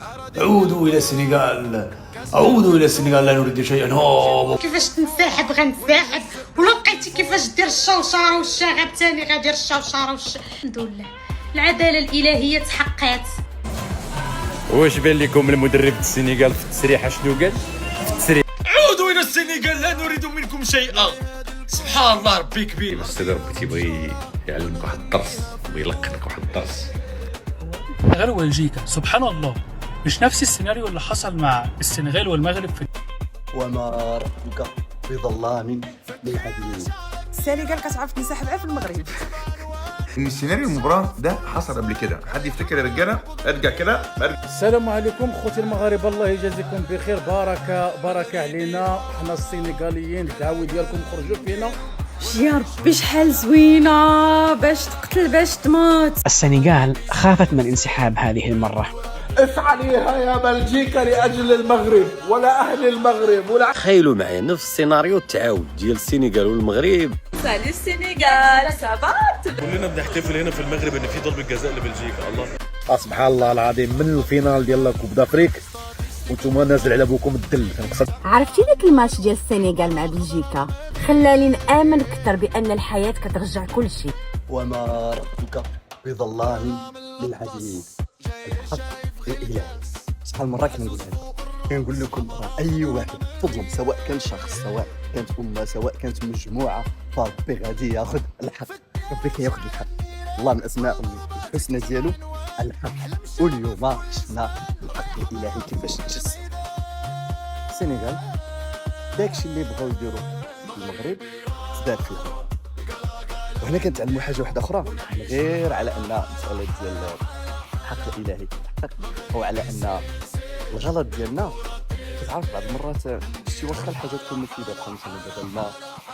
عودوا إلى السنغال، عودوا إلى السنغال، لا نريد شيئا. هو كيفاش تنسحب غنسحب، ولا لقيتي كيفاش دير الشوشره والشغب تاني غادير الشوشره الحمد لله العداله الالهيه تحققت. واش بان لكم المدرب السنغال في التسريحه شنو قال؟ في التسريحه عودوا إلى السنغال، لا نريد منكم شيئا. سبحان الله، ربي كبير. الاستاذ ربي تيبغي يعلمك واحد الدرس، يبغي يلقنك واحد الدرس. السنغال وبلجيكا سبحان الله مش نفس السيناريو اللي حصل مع السنغال والمغرب في وما ربك بظلام للعبيد. السنغال كتعرف تنسحب في المغرب. السيناريو المباراة ده حصل قبل كده، حد يفتكر يا رجاله؟ ارجع كده. السلام عليكم خوتي المغاربه، الله يجازيكم بخير. بركه علينا حنا السنغاليين، الدعوه ديالكم خرجوا فينا. يا ربي شحال زوينه باش تقتل باش تموت. السنغال خافت من الانسحاب هذه المرة. افعليها يا بلجيكا لأجل المغرب ولا أهل المغرب ولا. تخيلوا معايا نفس السيناريو التعاود ديال السنغال والمغرب. سالي السنغال سافات. كلنا بنحتفل هنا في المغرب ان في ضربه جزاء لبلجيكا. الله سبحان الله العظيم، من الفينال ديال لا كوب دافريك وانتم نازل على بوكم الدل. عرفتي داك الماتش ديال السنغال مع بلجيكا خلاني نآمن اكثر بان الحياه كترجع كل شيء. وما ربك بظلام للعبيد. الحق الإلهي. شحال مرة كنقول هذا، كنقول لكم راه أي واحد تظلم، سواء كان شخص، سواء كانت أمة، سواء كانت مجموعة، فربي غادي ياخذ الحق. ربي كياخذ الحق. الله من أسماء الحسنى ديالو الحق. واليوم شفنا الحق الإلهي كيفاش تجسد. السنغال داكشي اللي بغاو يديروا في المغرب تدار فيها. وهنا كنتعلموا حاجة واحدة أخرى، غير على أن المسألة ديال الحق الإلهي تحقق، أو على أن الغلط ديالنا. كتعرف بعض المرات شتي واخا الحاجة تكون مفيدة، بحال مثلا دابا الماء،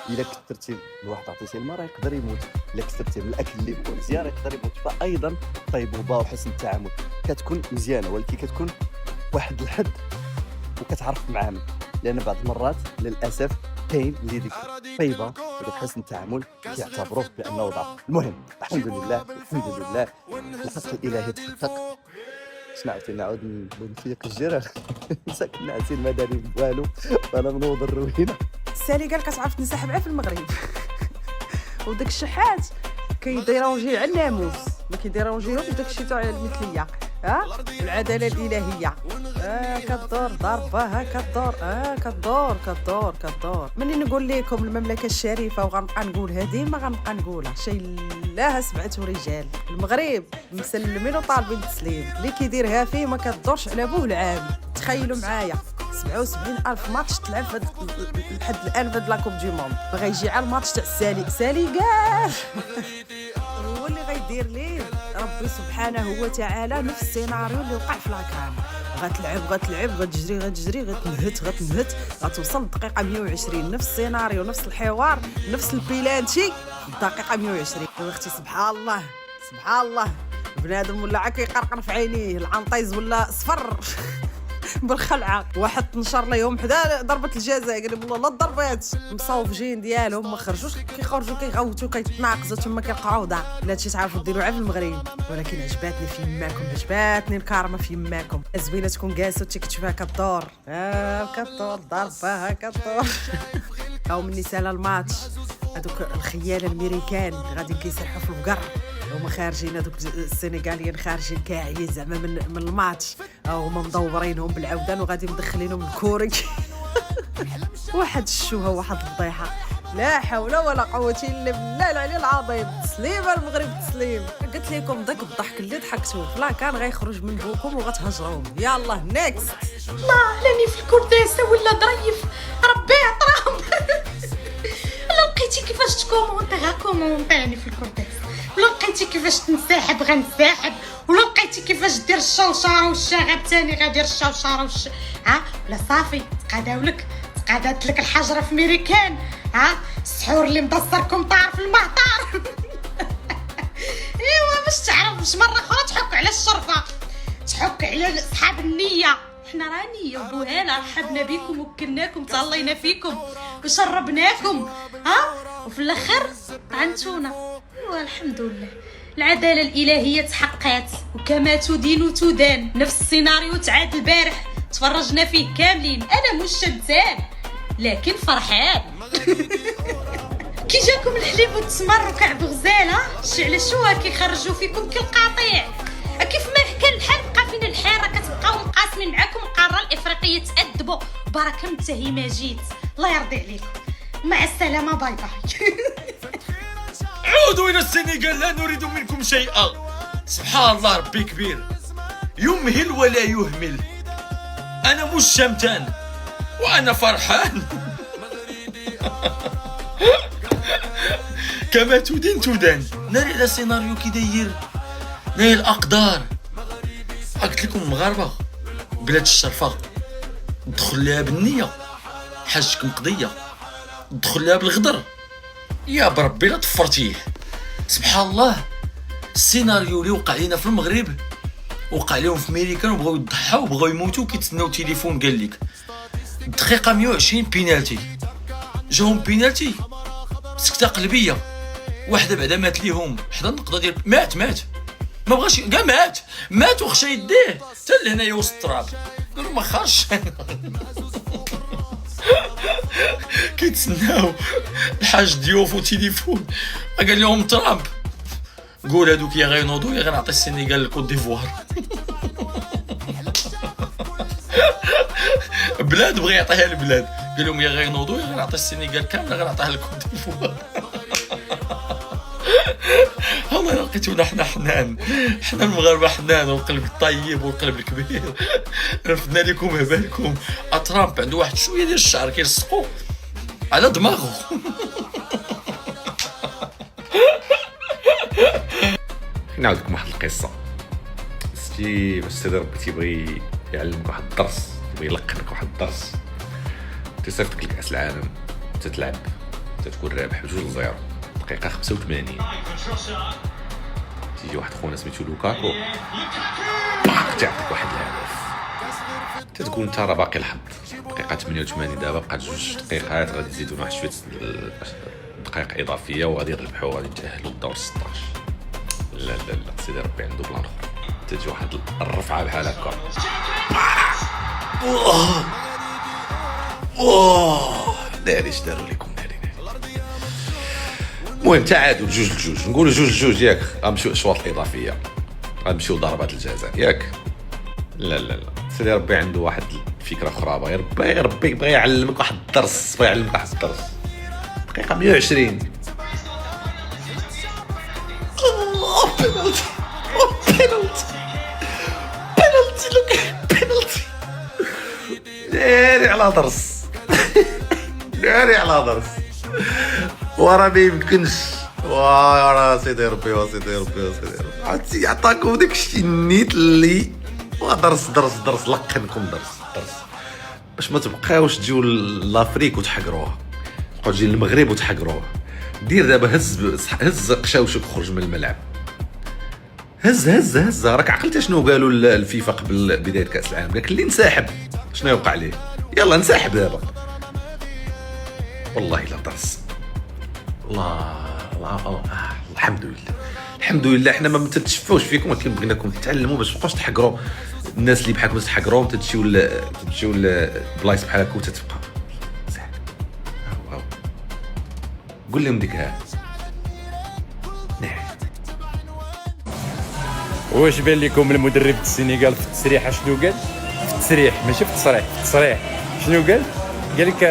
إلا كثرتي الواحد عطيتيه الماء راه يقدر يموت، إلا كثرتي من الأكل اللي هو مزيان يقدر يموت. فأيضا طيبوبة وحسن التعامل كتكون مزيانة، ولكن كتكون واحد الحد وكتعرف معامل. لأن بعض المرات للأسف كاين اللي ديك طيبة وديك حسن التعامل كيعتبروه بأنه ضعف. المهم الحمد لله الحمد لله الحق الإلهي تحقق. شنو نعاود نفيق الجيران. ساكن ناسين ما دارين والو وانا منوض الروينه. السنغال كتعرف تنسحب في المغرب. وداك الشحات كيديرونجي على الناموس، ما كيديرونجيهوش داكشي تاع المثليه. العداله الالهيه كدور ضربه كدور. مني نقول لكم المملكه الشريفه وغنبقى نقولها ديما، غنبقى نقولها شي لها 7 رجال. المغرب مسلمين وطالبين التسليم، اللي كيديرها فيه ما كدورش على بوه العام. تخيلوا معايا 77,000 ماتش تلعب لحد الان في لاكوب دي موند. بغا يجي على الماتش تاع سالي كاع هو اللي غيدير ليه ربي سبحانه وتعالى نفس السيناريو اللي وقع في لاكران. غتلعب غتجري غتنهت غتوصل للدقيقه 120. نفس السيناريو، نفس الحوار، نفس البيلانتي الدقيقه 120. اختي سبحان الله بنادم ولا كيقرقر في عينيه، العنطيز ولا صفر بالخلعه. واحد تنشر لهم حدا ضربه الجزاء، قال والله لا الضربات مصوفجين ديالهم ما خرجوش، كيخرجوا كيغوتوا كيتناقزوا تما كيلقاو ضاع. لا هادشي تعرفوا ديروا في المغرب. ولكن عجباتني في يماكم، عجباتني الكارما في يماكم. زوينه تكون جالسه كتشوفها كدور كدور ضربه كدور. او من نسال الماتش هذوك الخيال الامريكان غادي كيسرحوا في البقر، هما خارجين هذوك السنغاليين خارجين كاعيين زعما من الماتش، هما مدورينهم بالعودان وغادي مدخلينهم الكوري. واحد الشوهه واحد الفضيحه، لا حول ولا قوه الا بالله العلي العظيم. تسليم المغرب تسليم. قلت لكم ضك الضحك اللي ضحكتوه لا كان غيخرج من بوكم وغتهجروهم. يلا نيكست. الله علاني في الكرداسه ولا ظريف ربي عطراهم. لا لقيتي كيفاش تكومونتي غاكومونتيني في الكرداسه، ولا لقيتي كيفاش تنسحب غنسحب، ولا لقيتي كيفاش دير الشوشره والشغب تاني غادير الشوشره ولا صافي تقادات لك الحجره في ميريكان. السحور اللي مدصركم طار في المهطار. ايوا باش تعرف باش مره اخرى تحك على الشرفه، تحك على اصحاب النيه. حنا راه نيه وبوهانا رحبنا بكم وكلناكم تهلينا فيكم وشربناكم وفي الاخر عنتونا. ايوا الحمد لله العداله الالهيه تحققت وكما تدين تدان. نفس السيناريو تعاد البارح تفرجنا فيه كاملين. انا مش شدان لكن فرحان. كي جاكم الحليب والتمر وكعب غزاله على شو كيخرجوا فيكم كالقطيع. كيف ما كان الحال بقى فينا الحال، كتبقاو مقاسمين معكم القاره الافريقيه. تادبوا بركه متهمه جيت. الله يرضي عليكم. مع السلامه. باي باي. عودوا إلى السنغال، لا نريد منكم شيئا. سبحان الله ربي كبير، يمهل ولا يهمل. أنا مش شمتان وأنا فرحان. كما تدين تدان. ناري على سيناريو كي داير، ناري الأقدار. قلت لكم المغاربة بلاد الشرفة، دخل لها بالنية حاجتكم قضية، دخل لها بالغدر يا بربي لا طفرتيه. سبحان الله، السيناريو اللي وقع لينا في المغرب وقع لهم في امريكان، وبغاو يضحاو وبغاو يموتوا كيتسناو التليفون. قال لك الدقيقه 120 بينالتي، جاهم بينالتي سكته قلبيه. واحده بعدا مات ليهم، حدا النقطه ديال مات ما بغاش كاع مات وخشى يديه حتى لهنايا وسط التراب. قالوا ما خرجش. كيتسناو الحاج ضيوف وتليفون. قال لهم ترامب قول هادوك يا غينوضوا يا غنعطي السنغال الكوت ديفوار. بلاد بغى يعطيها البلاد، قال لهم يا غينوضوا يا غنعطي السنغال كامله، غنعطيها الكوت ديفوار. والله لقيتونا حنا حنان، حنا المغاربه حنان، والقلب الطيب والقلب الكبير. رفدنا لكم هبالكم. ترامب عنده واحد شويه ديال الشعر كيلصقو على دماغه. نعاود لكم واحد القصه. ستي الاستاذ ربي تيبغي يعلمك واحد الدرس، تيبغي يلقنك واحد الدرس. تيصيفطك لكاس العالم تتلعب، تتكون رابح ب2-0 دقيقه 85. تيجي واحد خونا سميتو لوكاكو تعطيك واحد الهدف، تتكون انت راه باقي الحظ. دقيقه 88 دابا بقات 2 دقيقات، غادي يزيدونا واحد شويه دقائق اضافيه وغادي يربحوا، غادي يتاهلوا للدور 16. لا سيدي ربي عنده بلان اخر. تجي واحد الرفعه بحال هكا، ناري اش داروا لكم، ناري. المهم تعادل 2-2، نقولوا 2-2 ياك. غنمشيو الاشواط الاضافيه، غنمشيو ضربات الجزاء ياك. لا سيدي ربي عنده واحد الفكره اخرى، بغى يعلمك واحد الدرس، دقيقه 120. بينالتي ناري على درس. ورا ما يمكنش. ورا سيدي ربي عرفتي عطاكم داكشي النيت اللي درس لقنكم درس باش ما تبقاوش تجيو لافريك وتحقروها، تبقاو تجي للمغرب وتحقروها. دير دابا هز قشاوشك وخرج من الملعب. هز راك عقلت شنو قالوا الفيفا قبل بدايه كاس العالم؟ قالك اللي انسحب شنو يوقع ليه؟ يلا انسحب دابا. والله الا درس. الله الحمد لله حنا ما تتشفاوش فيكم، ولكن بغيناكم تتعلموا باش مابقاوش تحقروا الناس اللي بحالكم، تحقروهم تمشيو لبلايص بحال هكا وتتبقى سهل. قول لهم ديك ها واش بان لكم المدرب السنغال في التسريح شنو قال؟ في التسريح ماشي في التصريح، شنو قال؟ قال لك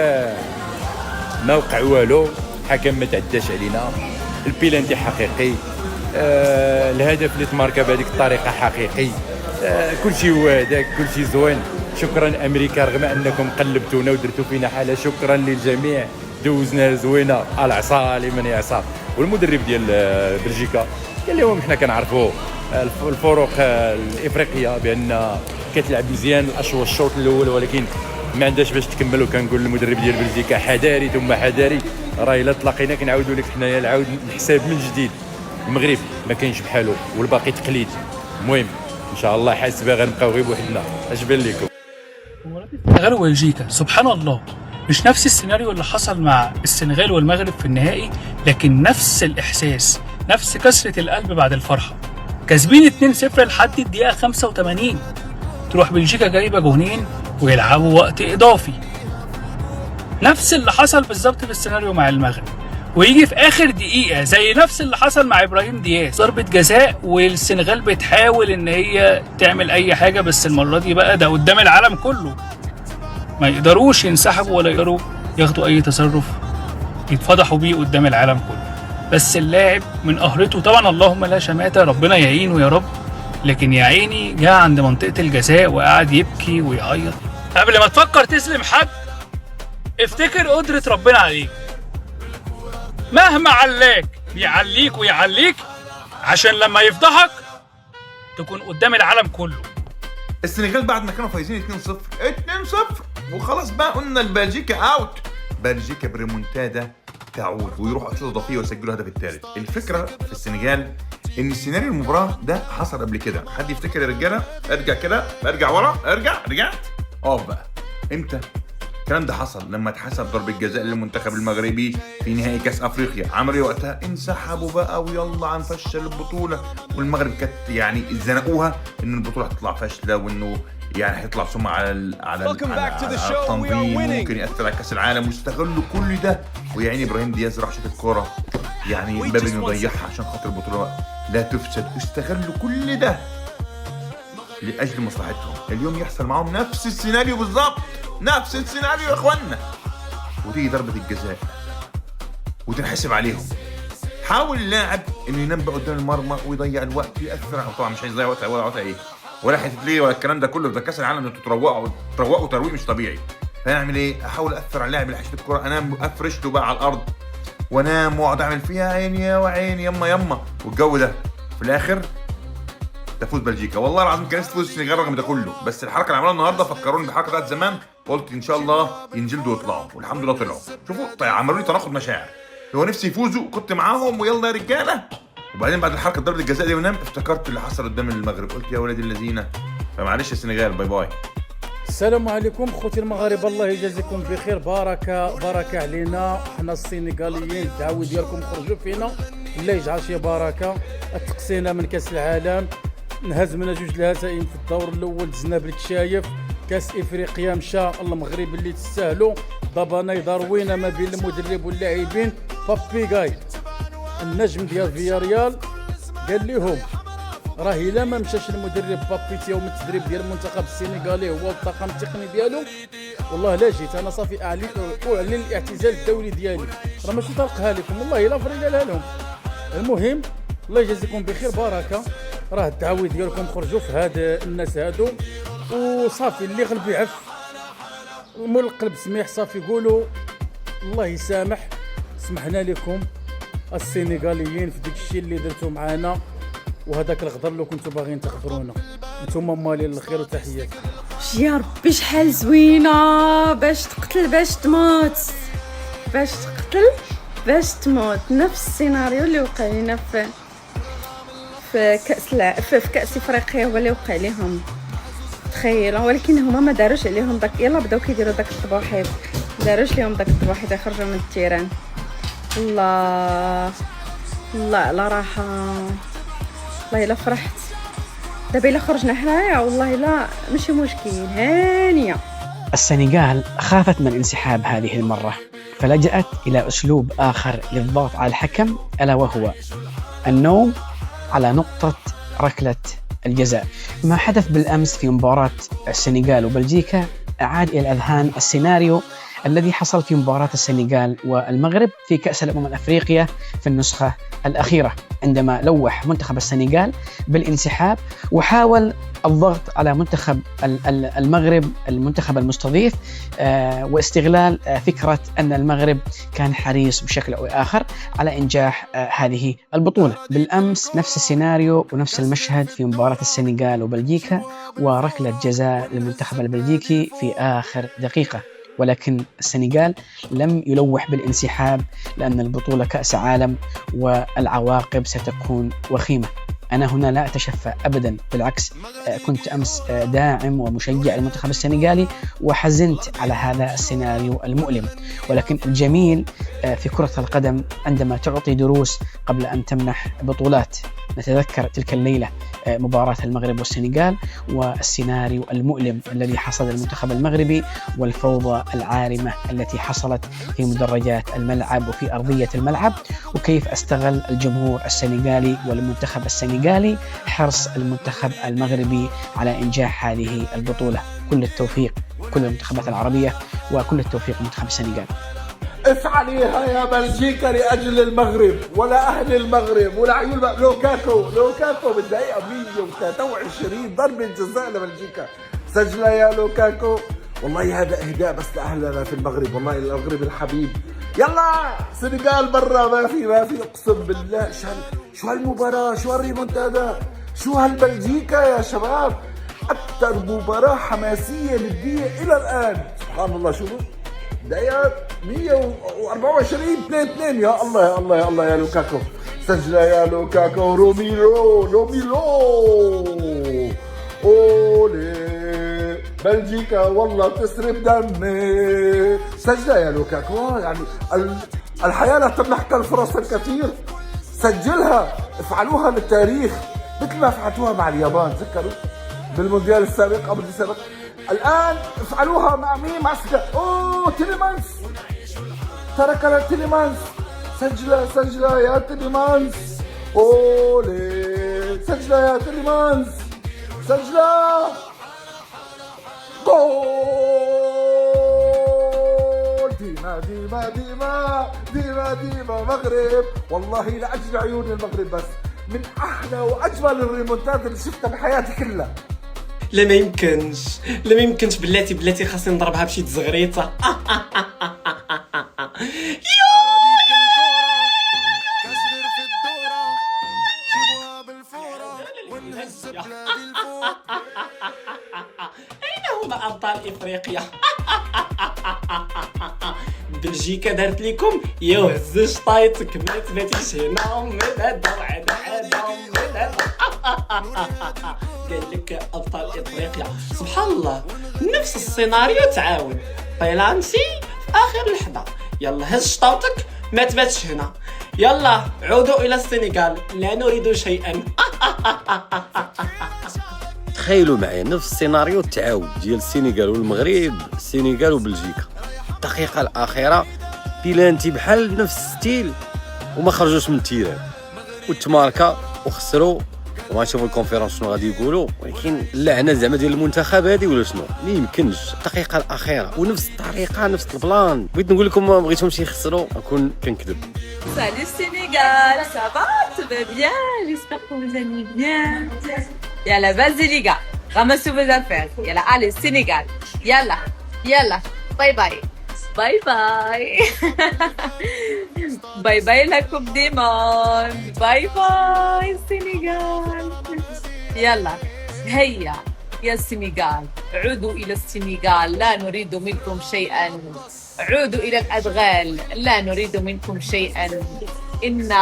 ما وقع والو، الحكم ما تعداش علينا، البيلانتي حقيقي، الهدف اللي تماركا بهذيك الطريقه حقيقي، كلشي هو هذاك، كلشي زوين. شكرا امريكا رغم انكم قلبتونا ودرتوا فينا حاله، شكرا للجميع، دوزنا زوينه العصا لمن يعصى. والمدرب ديال بلجيكا قال لهم حنا كنعرفوا الفروق الافريقيه بان كتلعب مزيان الشوط الاول، ولكن ما عندهاش باش تكمل. وكنقول للمدرب ديال بلجيكا حذاري ثم حذاري، راه الا تلاقينا كنعاودوا لك حنايا العاود الحساب من جديد. المغرب ما كاينش بحالو والباقي تقليد. المهم ان شاء الله حاسبه غنبقاو غير بوحدنا. اش بان لكم؟ السنغال وبلجيكا سبحان الله مش نفس السيناريو اللي حصل مع السنغال والمغرب في النهائي، لكن نفس الاحساس، نفس كسرة القلب بعد الفرحة، كاسبين 2-0 لحد الدقيقة 85، تروح بلجيكا جايبة جونين ويلعبوا وقت إضافي. نفس اللي حصل بالظبط في السيناريو مع المغرب، ويجي في آخر دقيقة زي نفس اللي حصل مع إبراهيم دياز، ضربة جزاء والسنغال بتحاول إن هي تعمل أي حاجة، بس المرة دي بقى ده قدام العالم كله، ما يقدروش ينسحبوا ولا يقدروا ياخدوا أي تصرف يتفضحوا بيه قدام العالم كله. بس اللاعب من قهرته طبعا، اللهم لا شماتة، ربنا يعينه يا رب، لكن يا عيني جه عند منطقة الجزاء وقعد يبكي ويعيط. قبل ما تفكر تسلم حد افتكر قدرة ربنا عليك، مهما علاك بيعليك ويعليك عشان لما يفضحك تكون قدام العالم كله. السنغال بعد ما كانوا فايزين 2-0 وخلاص بقى قلنا البلجيكا اوت، بلجيكا بريمونتادا تعود ويروح اشواط اضافيه ويسجلوا الهدف الثالث. الفكره في السنغال ان سيناريو المباراه ده حصل قبل كده. حد يفتكر يا رجاله؟ ارجع كده، ارجع ورا، رجعت اقف بقى. امتى الكلام ده حصل؟ لما اتحسب ضربه جزاء للمنتخب المغربي في نهائي كاس افريقيا. عملوا ايه وقتها؟ انسحبوا بقى ويلا هنفشل البطوله، والمغرب كانت يعني زنقوها ان البطوله هتطلع فاشله، وانه يعني هيطلع سمعه على التنظيم، ممكن ياثر على كاس العالم، واستغلوا كل ده. ويعني ابراهيم دياز راح شاط الكوره يعني مبابي يضيعها عشان خاطر البطوله لا تفسد. استغلوا كل ده لاجل مصلحتهم. اليوم يحصل معاهم نفس السيناريو بالظبط، نفس السيناريو يا اخوانا، وتيجي ضربه الجزاء وتنحسب عليهم. حاول اللاعب انه ينام بقى قدام المرمى ويضيع الوقت، ياثر. طبعا مش هيضيع وقت ولا ايه ولا حته ولا الكلام ده كله، ده كاس العالم، انتوا تروقوا ترويق مش طبيعي. فنعمل ايه؟ احاول اثر على اللاعب اللي هيشوط الكوره، انام افرش له بقى على الارض وانام واقعد اعمل فيها عيني يا وعيني يما والجو ده. في الاخر تفوز بلجيكا. والله العظيم كان نفسي تفوز السنغال رغم ده كله، بس الحركه اللي عملوها النهارده فكروني بالحركه بتاعت زمان، وقلت ان شاء الله ينجلدوا ويطلعوا، والحمد لله طلعوا. شوفوا طيب عملوا لي تناقض مشاعر، هو نفسي يفوزوا كنت معاهم ويلا يا رجاله، وبعدين بعد الحركه ضربه الجزاء دي ونام افتكرت اللي حصل قدام المغرب، قلت يا ولاد الذين. فمعلش يا السنغال، باي باي. السلام عليكم خوتي المغاربه، الله يجازيكم بخير. بركه علينا حنا السنغاليين، الدعوه ديالكم خرجوا فينا، الله يجعل شي بركه. تقصينا من كاس العالم، انهزمنا 2 الهزائم في الدور الاول، دزنا بالكشايف. كاس افريقيا مشى، المغرب اللي تستاهلوا. ضبنا يضروينا ما بين المدرب واللاعبين. بابي غاي النجم ديال فياريال قال لهم راه الا ما مشاش المدرب بابي يوم التدريب ديال المنتخب السنغالي هو الطاقم التقني ديالو، والله لا جيت انا صافي اعلن الاعتزال الدولي ديالي. راه ماشي طلقها لكم، والله الا فريقها لهم. المهم الله يجازيكم بخير. بركه راه الدعوه ديالكم خرجوا في هاد الناس هادو وصافي، اللي غلب يعف، مول القلب سميح، صافي قولوا الله يسامح. سمحنا لكم السنغاليين في داك الشيء اللي درتو معانا، وهذاك الغدر اللي كنتو باغيين تغدرونا. نتوما مالين الخير وتحياتي. يا ربي شحال زوينه، باش تقتل باش تموت، باش تقتل باش تموت. نفس السيناريو اللي وقع لنا في كاس افريقيا هو اللي وقع لهم، تخيلوا. ولكن هما ما داروش عليهم داك، يلا بداو كيديروا داك الطباحيط، ما داروش ليهم داك الطباحيط، يخرجوا من التيران. الله على راحه، والله الا فرحت. دابا الا خرجنا حنايا والله لا ماشي مشكل، هانيه. السنغال خافت من الانسحاب هذه المرة، فلجأت إلى أسلوب آخر للضغط على الحكم، ألا وهو النوم على نقطة ركلة الجزاء. ما حدث بالأمس في مباراة السنغال وبلجيكا أعاد إلى الأذهان السيناريو الذي حصل في مباراة السنغال والمغرب في كأس الأمم الأفريقية في النسخة الأخيرة، عندما لوح منتخب السنغال بالانسحاب وحاول الضغط على منتخب المغرب المنتخب المستضيف، واستغلال فكرة أن المغرب كان حريص بشكل أو آخر على إنجاح هذه البطولة. بالأمس نفس السيناريو ونفس المشهد في مباراة السنغال وبلجيكا، وركلة جزاء للمنتخب البلجيكي في آخر دقيقة، ولكن السنغال لم يلوح بالانسحاب لأن البطولة كأس عالم والعواقب ستكون وخيمة. أنا هنا لا أتشفى أبدا، بالعكس كنت أمس داعم ومشجع للمنتخب السنغالي وحزنت على هذا السيناريو المؤلم. ولكن الجميل في كرة القدم عندما تعطي دروس قبل أن تمنح بطولات. نتذكر تلك الليلة مباراة المغرب والسنغال والسيناريو المؤلم الذي حصل للمنتخب المغربي والفوضى العارمة التي حصلت في مدرجات الملعب وفي أرضية الملعب، وكيف استغل الجمهور السنغالي والمنتخب السنغالي حرص المنتخب المغربي على إنجاح هذه البطولة. كل التوفيق كل المنتخبات العربية وكل التوفيق لمنتخب السنغال. افعليها يا بلجيكا لأجل المغرب ولا أهل المغرب ولا عيون لوكاكو بالدقيقة 123 ضربة جزاء لبلجيكا، سجلها يا لوكاكو. والله هذا إهداء بس لأهلنا في المغرب، والله المغرب الحبيب. يلا سنغال برا، ما في أقسم بالله. شو هالمباراة، شو هالريمونتادا، شو هالبلجيكا يا شباب. أكثر مباراة حماسية ندية إلى الآن. سبحان الله. شوفوا دقيقة 124 2-2. يا الله يا الله يا الله يا لوكاكو، سجلة يا لوكاكو. روميلو أولي بلجيكا والله تسرب دمي، سجلة يا لوكاكو. يعني الحياة لا تمنحك الفرص الكثير، سجلها. افعلوها للتاريخ مثل ما فعلتوها مع اليابان، تذكروا بالمونديال السابق قبل السابق. الآن افعلوها مع مين؟ مع تيليمانس، تركنا تيليمانس. سجلة يا تيليمانس. أولي سجلة يا تيليمانس، سجلة جول. ديما مغرب. والله لأجل عيون المغرب بس من أحلى وأجمل الريمونتات اللي شفتها بحياتي كلها. لا ما يمكنش بلاتي خاصني نضربها بشي تزغريطه. أين هما أبطال إفريقيا؟ بلجيكا دارت لكم يوهز شطايطك، ما تباتيش هنا من هذا وعد من هذا. قال لك أبطال إفريقيا. سبحان الله، نفس السيناريو تعاود. بيلانسي في آخر لحظة، يلا هز شطاوتك ما تباتش هنا، يلا عودوا إلى السنغال، لا نريد شيئا. تخيلوا معايا نفس السيناريو التعاود ديال السنغال والمغرب، السنغال وبلجيكا. الدقيقة الأخيرة بيلانتي بحال نفس الستيل وما خرجوش من التيران والتماركا وخسروا. وما نشوفوا الكونفيرونس شنو غادي يقولوا، ولكن اللعنه زعما ديال المنتخب هذه ولا شنو؟ ما يمكنش. الدقيقه الاخيره ونفس الطريقه نفس البلان. بغيت نقول لكم ما بغيتهمش يخسروا، نكون كنكذب. Salut Sénégal, ça va? Tout va bien? J'espère que vous allez bien. Yalla, vas-y les gars, ramassez vos affaires. Yalla, allez Sénégal. Yalla, bye bye. Bye bye. Bye bye la Coupe des Mondes. Bye bye Sénégal. يلا هيا يا السنغال، عودوا إلى السنغال، لا نريد منكم شيئا. عودوا إلى الأدغال، لا نريد منكم شيئا. إن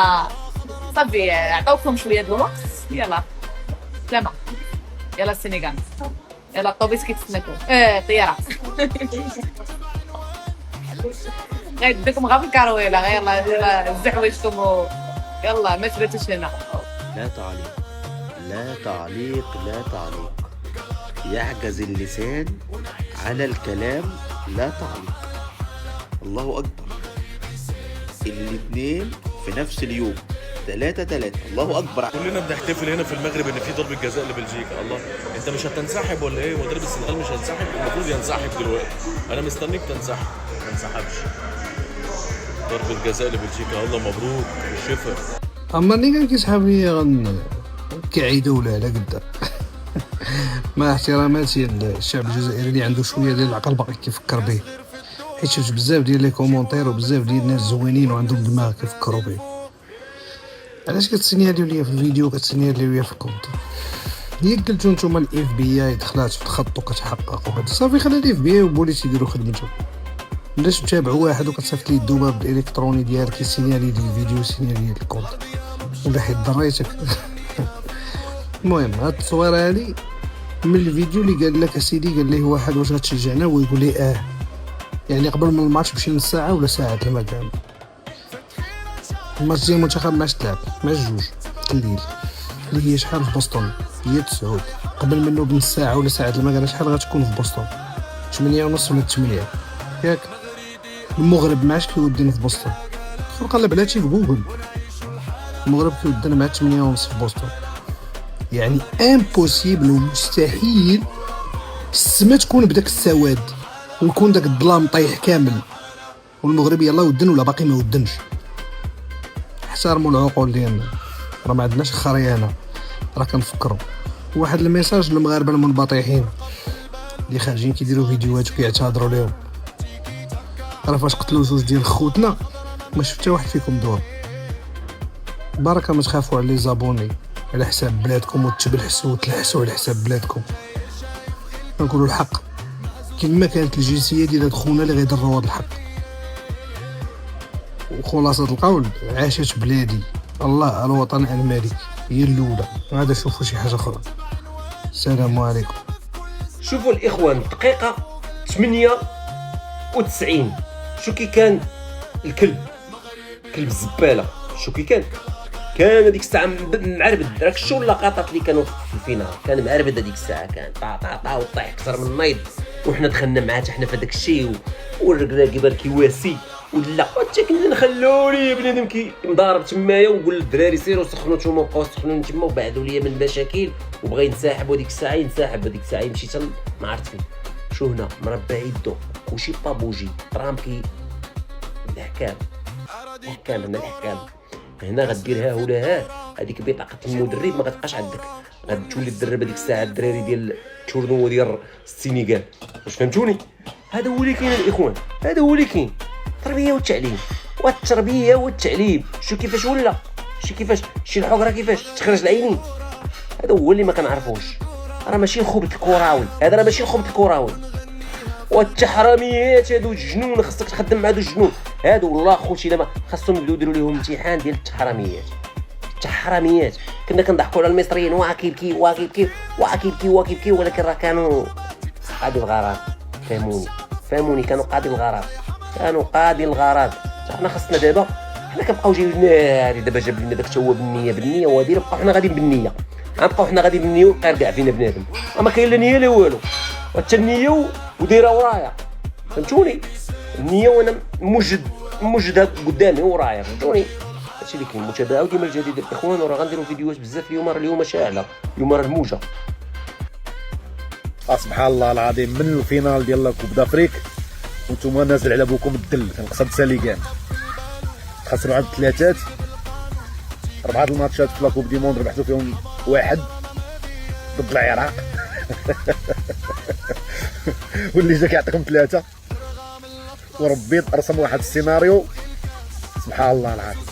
صافي أعطوكم شوية الوقت. يلا سلامة. يلا السنغال، يلا الطوبيس كيتسناكم طيارة. غيديكم غير في الكرويلة، يلا زعوجتكم يلا ما تباتوش هنا. لا تعليق. يعجز اللسان على الكلام، لا تعليق. الله أكبر. الاثنين في نفس اليوم 3-3. الله أكبر. كلنا بنحتفل هنا في المغرب إن في ضربة جزاء لبلجيكا. الله، أنت مش هتنسحب ولا إيه؟ مدرب السنغال مش هينسحب؟ المفروض ينسحب دلوقتي. أنا مستنيك تنسحب، ما انسحبش. ضربة جزاء لبلجيكا. الله مبروك بالشفا. أما اللي كان كيسحب كعيدة ولا لا قدام. مع احتراماتي للشعب الجزائري اللي عنده شويه ديال العقل باقي كيفكر به، حيت شفت بزاف ديال لي كومونتير وبزاف ديال الناس زوينين وعندهم دماغ كيفكروا به. علاش كتسينياليو ليا في الفيديو كتسينياليو ليا في الكومنتير؟ هي قلتو نتوما الاف بي اي دخلات في الخط وكتحقق وهذا صافي، خلي الاف بي اي وبوليس يديروا خدمتهم. علاش تتابع واحد وكتصيفط ليه الذباب الالكتروني ديالك يسينيالي لي الفيديو يسينيالي لي الكونت ولا حيت ضريتك؟ المهم هاد التصويره هادي من الفيديو اللي قال لك اسيدي، قال ليه واحد واش غتشجعنا، ويقول لي يعني قبل من الماتش بشي نص ساعه ولا ساعه المكان. الماتش ديال المنتخب ما تلعب مع الجوج الليل اللي هي شحال في بوسطن، هي 9 قبل منه بنص ساعه ولا ساعه المكان. شحال غتكون في بوسطن؟ 8:30 ولا 8 ياك. المغرب معاش كيودينا في بوسطن، نقلب على هادشي في جوجل، المغرب كيودينا مع 8:30 في بوسطن. يعني امبوسيبل ومستحيل السما تكون بداك السواد ويكون داك الظلام طايح كامل والمغرب يلا ودن ولا باقي ما ودنش. احترموا العقول ديالنا، راه ما عندناش خريانه، راه كنفكروا. واحد الميساج للمغاربه المنبطحين اللي خارجين كيديروا فيديوهات وكيعتذروا لهم، راه فاش قتلوا جوج ديال خوتنا ما شفت حتى واحد فيكم دور. بركه ما تخافوا على لي زابوني على حساب بلادكم وتبلحسوا وتلحسوا على حساب بلادكم. نقولوا الحق كما كانت الجنسيه ديال هاد خونا اللي غيضروا هاد الحق. وخلاصه القول عاشت بلادي، الله الوطن الملك هي الاولى. هذا شوفوا شي حاجه اخرى. السلام عليكم. شوفوا الاخوان، دقيقه 98 شو كي كان الكلب الزباله، شو كي كان هذيك الساعه معربد. راك شو اللقطات اللي كانوا في الفينال، كان معربد هذيك الساعه، كان طا وطيح اكثر من النايض، وحنا دخلنا معاه حتى حنا في هذاك الشيء، والرجال كيبان كيواسي ولا حتى كنا نخلوني بنادم كي مضارب تمايا، ونقول للدراري سيروا سخنوا نتوما، بقاو سخنوا تما، وبعدوا ليا من المشاكل وبغى ينسحب، وديك الساعه ينسحب، هذيك الساعه يمشي حتى ما عرفت فين. شو هنا مربع يدو وشي بابوجي ترامبكي الحكام هنا الحكام هنا غديرها ولا ها هذيك بطاقه المدرب ما غتبقاش عندك، غتولي تدرب هذيك الساعه الدراري ديال تشوردو ديال السينيغال. واش فهمتوني؟ هذا هو اللي كاين الاخوان، هذا هو اللي كاين. التربيه والتعليم والتربيه والتعليم. شو كيفاش ولا شي كيفاش شي الحقره كيفاش تخرج العينين، هذا هو اللي ما كنعرفوش. راه ماشي الخبط الكروي، هذا راه ماشي الخبط الكروي. والتحرميات هادو الجنون خاصك تخدم مع هادو الجنون هادو، والله خوتي لما خاصهم يبداو يديروا لهم امتحان ديال التحرميات. كنا كنضحكوا على المصريين، واكيبكي ولكن راه كانوا قاضي الغرض. فهموني كانوا قاضي الغرض. حنا خاصنا دابا حنا كنبقاو جايين ناري، دابا جاب لنا داك هو بالنيه وهادي، نبقاو حنا غاديين بالنيه، غنبقاو حنا غاديين بالنيه وقارقع فينا بنادم، ما كاين لا نيه لا والو. حتى النيه ودايره ورايا، فهمتوني؟ النيه وانا موجدها قدامي ورايا، فهمتوني؟ هادشي اللي كاين. متابعه ديما الجديد الاخوان، وراه غنديروا فيديوهات بزاف اليوم شاعله، اليوم راه الموجه. سبحان الله العظيم، من الفينال ديال كوب دافريك وانتم نازل على بوكم الدل، كنقصد ساليكان خسروا عند 3 4 الماتشات في لاكوب دي موند، ربحتوا فيهم 1 ضد العراق واللي جا كيعطيكم 3، وربي رسم واحد السيناريو سبحان الله العظيم.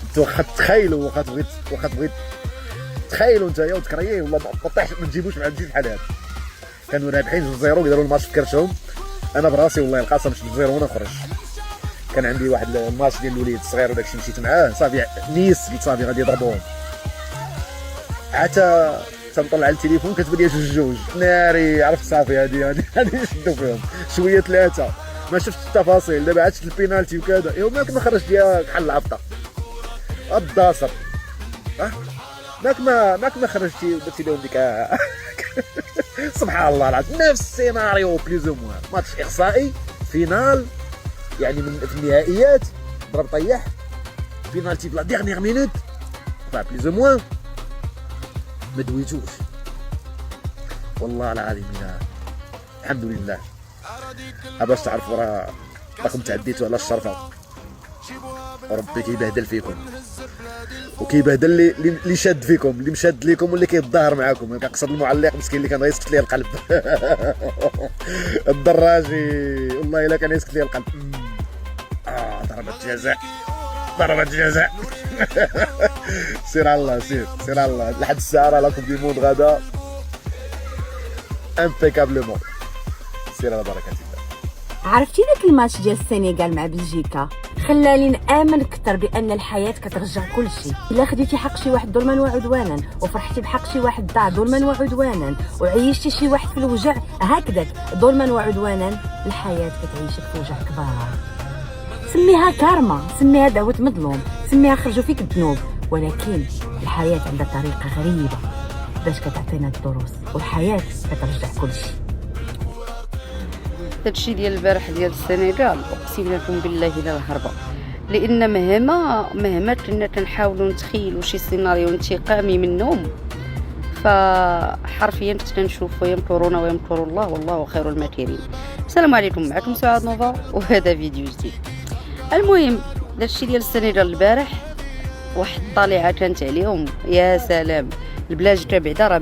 انتو واخا تخيلوا، واخا تبغيت تخيلوا نتايا وتكرييه ولا ما طيحش ما تجيبوش مع الجيل بحال هذا. كانوا رابحين 2-0 داروا الماتش في كرشهم، انا براسي والله القسم شفت 0 وانا خرج. كان عندي واحد الماتش ديال الوليد الصغير وداكشي مشيت معاه، صافي نيس قلت صافي غادي يضربوهم، حتى تنطلع على التليفون كتبان لي 2-2 ناري، عرفت صافي هادي نشدو فيهم شويه 3 ما شفتش التفاصيل. دابا عاد شفت البينالتي وكذا، ايوا ماك ما خرجت ليا بحال العبطه الداصر، ماك ما خرجتي درتي لهم ديك سبحان الله العظيم. نفس السيناريو بليزو موان، ماتش اقصائي فينال يعني من في النهائيات، ضرب طيح بينالتي بلا ديغنيغ مينوت، بليزو موان ما دويتوش والله العظيم. الحمد لله. باش تعرفوا راكم تعديتوا على الشرفه، وربي كيبهدل فيكم وكيبهدل اللي شاد فيكم، اللي مشاد ليكم واللي كيتظاهر معاكم. كنقصد المعلق مسكين اللي كان غيسكت ليه القلب الدراجي والله الا كان يسكت ليه القلب. ضربة جزاء سير على الله، سير على الله. لحد الساعه راه لاكم دي موند غدا امبيكابلمون. سير على بركه الله. عرفتي داك الماتش ديال السنغال مع بلجيكا؟ خلاني نآمن أكثر بأن الحياة كترجع كل شيء. إلا خديتي حق شي واحد ظلما وعدوانا وفرحتي بحق شي واحد ضاع ظلما وعدوانا وعيشتي شي واحد في الوجع هكذاك ظلما وعدوانا، الحياة كتعيشك في وجع كبار. سميها كارما، سميها دعوة مظلوم، سميها خرجوا فيك الذنوب، ولكن الحياة عندها طريقة غريبة باش كتعطينا الدروس، والحياة كترجع كل شيء. هادشي ديال البارح ديال السنغال اقسم لكم بالله لا الهربه، لان مهما كنا تنحاولوا نتخيلوا شي سيناريو انتقامي منهم، فحرفيا كنت نشوفوا يمكرون ويمكر الله والله خير الماكرين. السلام عليكم، معكم سعاد نوفا وهذا فيديو جديد. المهم داكشي ديال السنغال البارح واحد الطليعه كانت عليهم يا سلام. البلاج تاع بعدا راه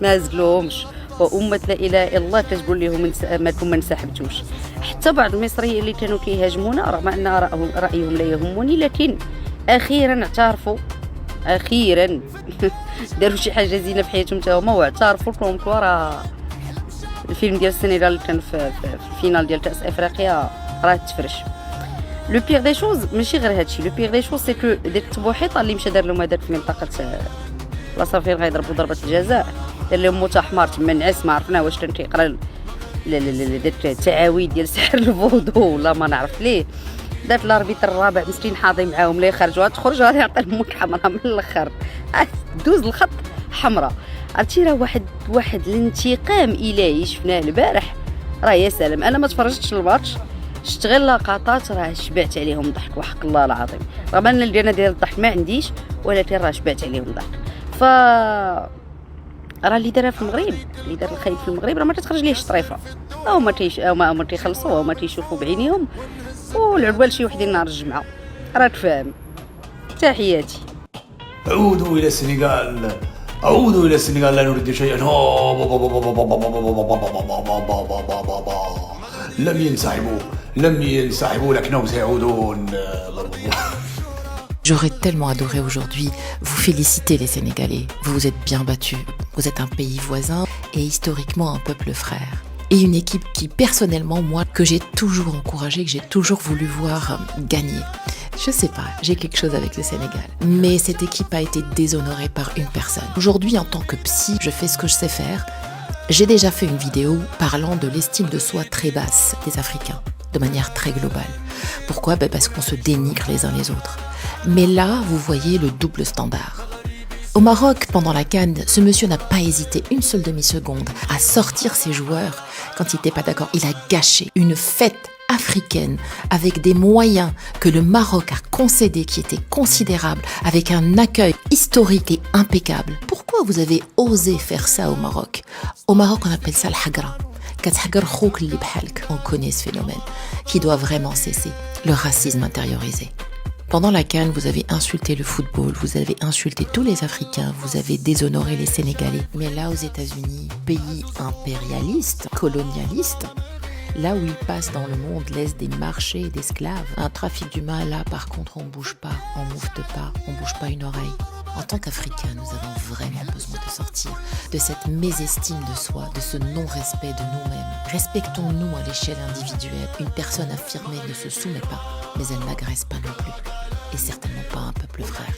ما زدلوهمش وأمة لا إله إلا الله كتقول لهم مالكم ما انسحبتوش. حتى بعض المصريين اللي كانوا كيهاجمونا رغم أن رأيهم لا يهمني، لكن أخيرا اعترفوا، أخيرا داروا شي حاجة زينة في حياتهم تا هما واعترفوا لهم راه الفيلم ديال السنغال اللي كان في الفينال ديال كأس أفريقيا راه تفرش. لو بيغ دي شوز ماشي غير هادشي، لو بيغ دي شوز سي كو ديك التبوحيطه اللي مشى دار لهم هذاك في منطقة لاصافير غيضربوا ضربة الجزاء، دار لهم موت حمار تما نعس ما عرفنا واش كان كيقرا داك التعاويذ ديال سحر الفودو ولا ما نعرف ليه. دات الاربيتر الرابع مسكين حاضي معاهم لا يخرجوا تخرج غادي يعطي الموت حمراء من الاخر، دوز الخط حمراء. عرفتي راه واحد الانتقام الهي شفناه البارح راه يا سلام. انا ما تفرجتش الماتش، شفت غير لقطات راه شبعت عليهم ضحك وحق الله العظيم، رغم ان الجنه ديال الضحك ما عنديش ولكن راه شبعت عليهم ضحك. ف راه اللي دارها في المغرب، اللي دار الخايب في المغرب راه ما تخرج ليه الشطريفه، او ما تيخلصوا او ما تيشوفوا بعينيهم والعقبه لشي وحدين نهار الجمعه. راك فاهم. تحياتي. عودوا الى السنغال، عودوا الى السنغال، لا نريد شيئا. لم ينسحبوا لكنهم سيعودون. J'aurais tellement adoré aujourd'hui vous féliciter les Sénégalais. Vous vous êtes bien battus. Vous êtes un pays voisin et historiquement un peuple frère. Et une équipe qui, personnellement, moi, que j'ai toujours encouragé, que j'ai toujours voulu voir gagner. Je sais pas, j'ai quelque chose avec le Sénégal. Mais cette équipe a été déshonorée par une personne. Aujourd'hui, en tant que psy, je fais ce que je sais faire. J'ai déjà fait une vidéo parlant de l'estime de soi très basse des Africains, de manière très globale. Pourquoi ? Parce qu'on se dénigre les uns les autres. Mais là, vous voyez le double standard. Au Maroc, pendant la CAN, ce monsieur n'a pas hésité une seule demi-seconde à sortir ses joueurs quand il n'était pas d'accord. Il a gâché une fête africaine avec des moyens que le Maroc a concédés qui étaient considérables, avec un accueil historique et impeccable. Pourquoi vous avez osé faire ça au Maroc ? Au Maroc, on appelle ça le hagra. On connaît ce phénomène qui doit vraiment cesser, le racisme intériorisé. Pendant la CAN, vous avez insulté le football, vous avez insulté tous les Africains, vous avez déshonoré les Sénégalais. Mais là, aux États-Unis, pays impérialiste, colonialiste, là où ils passent dans le monde, laissent des marchés d'esclaves, un trafic d'humains, là, par contre, on bouge pas, on moufte pas, on bouge pas une oreille. En tant qu'Africains, nous avons vraiment besoin de sortir de cette mésestime de soi, de ce non-respect de nous-mêmes. Respectons-nous à l'échelle individuelle. Une personne affirmée ne se soumet pas, mais elle n'agresse pas non plus. Et certainement pas un peuple frère.